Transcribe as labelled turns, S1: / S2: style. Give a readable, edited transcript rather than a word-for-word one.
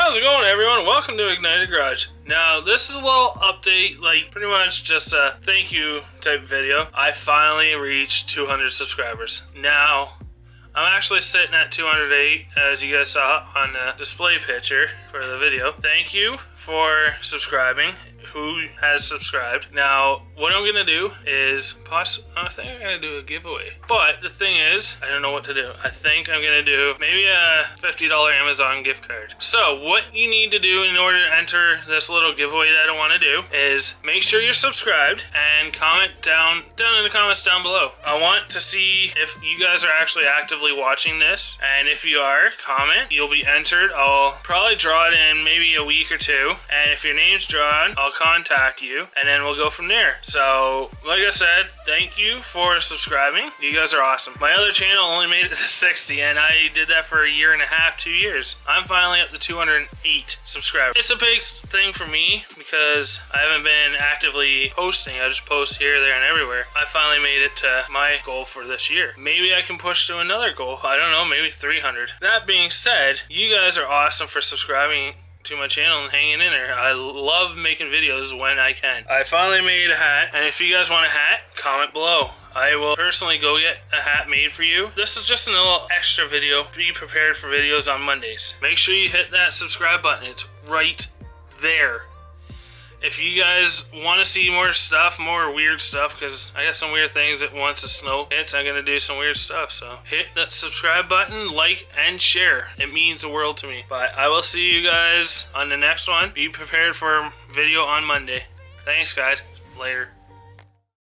S1: How's it going, everyone? Welcome to Ignited Garage. Now, this is a little update, like pretty much just a thank you type video. I finally reached 200 subscribers. Now, I'm actually sitting at 208, as you guys saw on the display picture for the video. Thank you for subscribing. Who has subscribed. Now, what I'm gonna do is I think I'm gonna do a giveaway. But the thing is, I don't know what to do. I think I'm gonna do maybe a $50 Amazon gift card. So what you need to do in order to enter this little giveaway that I want to do is make sure you're subscribed and comment down in the comments down below. I want to see if you guys are actually actively watching this, and if you are, comment. You'll be entered. I'll probably draw it in maybe a week or two, and if your name's drawn, I'll contact you, and then we'll go from there. So, like I said, thank you for subscribing. You guys are awesome. My other channel only made it to 60, and I did that for a year and a half, 2 years. I'm finally up to 208 subscribers. It's a big thing for me because I haven't been actively posting. I just post here, there, and everywhere. I finally made it to my goal for this year. Maybe I can push to another goal. I don't know, maybe 300. That being said, you guys are awesome for subscribing to my channel and hanging in there. I love making videos when I can. I finally made a hat, and if you guys want a hat, comment below. I will personally go get a hat made for you. This is just a little extra video. Be prepared for videos on Mondays. Make sure you hit that subscribe button. It's right there. If you guys want to see more stuff, more weird stuff, because I got some weird things that once the snow hits, I'm going to do some weird stuff. So hit that subscribe button, like, and share. It means the world to me. But I will see you guys on the next one. Be prepared for a video on Monday. Thanks, guys. Later.